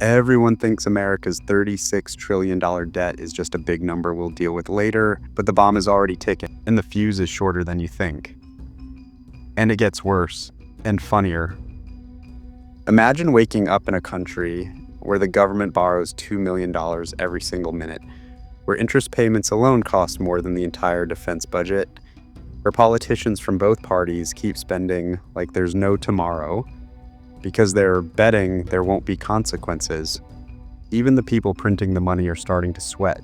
Everyone thinks America's $36 trillion debt is just a big number we'll deal with later, but the bomb is already ticking, and the fuse is shorter than you think. And it gets worse and funnier. Imagine waking up in a country where the government borrows $2 million every single minute, where interest payments alone cost more than the entire defense budget, where politicians from both parties keep spending like there's no tomorrow because they're betting there won't be consequences. Even the people printing the money are starting to sweat,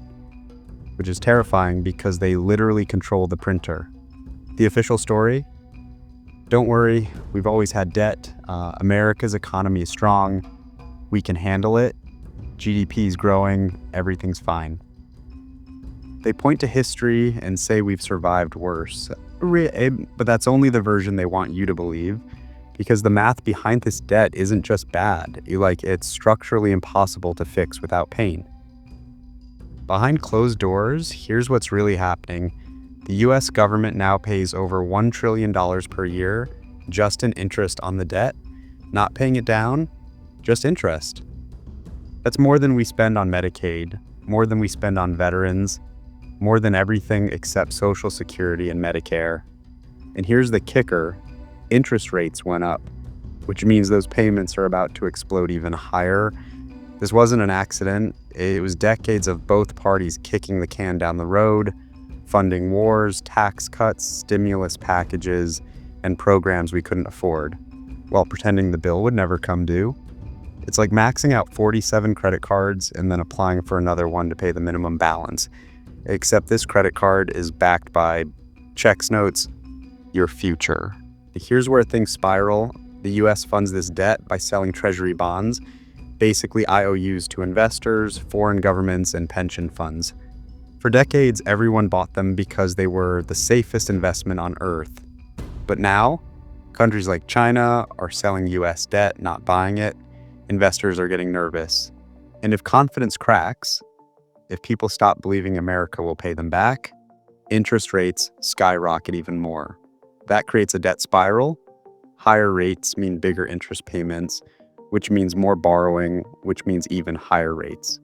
which is terrifying because they literally control the printer. The official story? Don't worry, we've always had debt. America's economy is strong. We can handle it. GDP is growing. Everything's fine. They point to history and say we've survived worse. But that's only the version they want you to believe, because the math behind this debt isn't just bad. It's structurally impossible to fix without pain. Behind closed doors, here's what's really happening. The US government now pays over $1 trillion per year just in interest on the debt, not paying it down, just interest. That's more than we spend on Medicaid, more than we spend on veterans, more than everything except Social Security and Medicare. And here's the kicker, interest rates went up, which means those payments are about to explode even higher. This wasn't an accident. It was decades of both parties kicking the can down the road, funding wars, tax cuts, stimulus packages, and programs we couldn't afford, while pretending the bill would never come due. It's like maxing out 47 credit cards and then applying for another one to pay the minimum balance. Except this credit card is backed by checks notes, your future. Here's where things spiral. The US funds this debt by selling treasury bonds, basically IOUs to investors, foreign governments, and pension funds. For decades, everyone bought them because they were the safest investment on earth. But now, countries like China are selling US debt, not buying it. Investors are getting nervous. And if confidence cracks, if people stop believing America will pay them back, interest rates skyrocket even more. That creates a debt spiral. Higher rates mean bigger interest payments, which means more borrowing, which means even higher rates.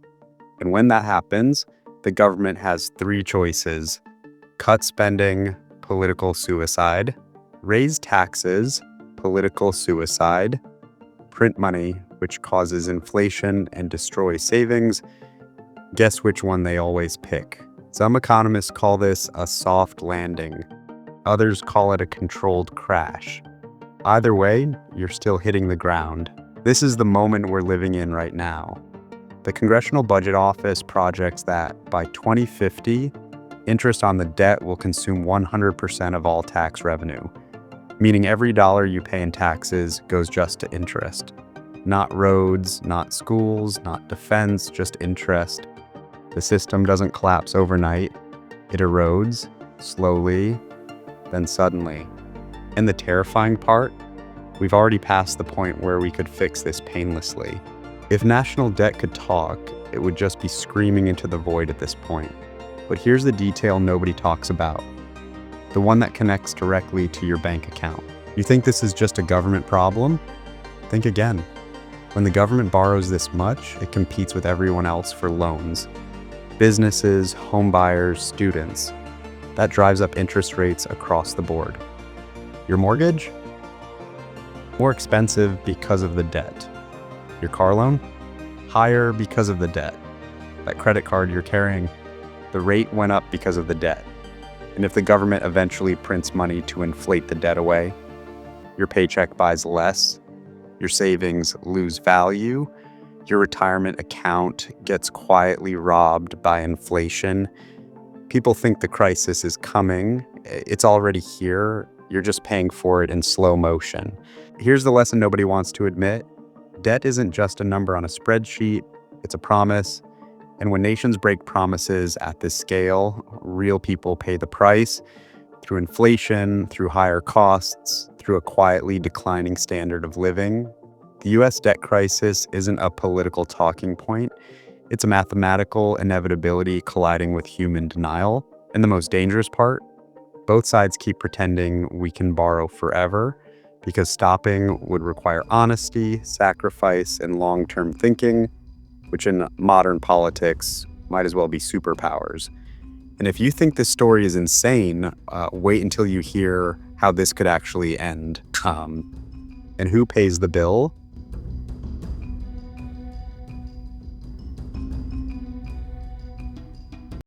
And when that happens, the government has three choices: cut spending, political suicide; raise taxes, political suicide; print money, which causes inflation and destroys savings. Guess which one they always pick? Some economists call this a soft landing. Others call it a controlled crash. Either way, you're still hitting the ground. This is the moment we're living in right now. The Congressional Budget Office projects that by 2050, interest on the debt will consume 100% of all tax revenue, meaning every dollar you pay in taxes goes just to interest. Not roads, not schools, not defense, just interest. The system doesn't collapse overnight. It erodes, slowly, then suddenly. And the terrifying part? We've already passed the point where we could fix this painlessly. If national debt could talk, it would just be screaming into the void at this point. But here's the detail nobody talks about. The one that connects directly to your bank account. You think this is just a government problem? Think again. When the government borrows this much, it competes with everyone else for loans. Businesses, home buyers, students. That drives up interest rates across the board. Your mortgage? More expensive because of the debt. Your car loan? Higher because of the debt. That credit card you're carrying, the rate went up because of the debt. And if the government eventually prints money to inflate the debt away, your paycheck buys less, your savings lose value, your retirement account gets quietly robbed by inflation. People think the crisis is coming. It's already here. You're just paying for it in slow motion. Here's the lesson nobody wants to admit. Debt isn't just a number on a spreadsheet, it's a promise. And when nations break promises at this scale, real people pay the price through inflation, through higher costs, through a quietly declining standard of living. The US debt crisis isn't a political talking point. It's a mathematical inevitability colliding with human denial. And the most dangerous part, both sides keep pretending we can borrow forever, because stopping would require honesty, sacrifice, and long-term thinking. which in modern politics might as well be superpowers. And if you think this story is insane, wait until you hear how this could actually end. And who pays the bill?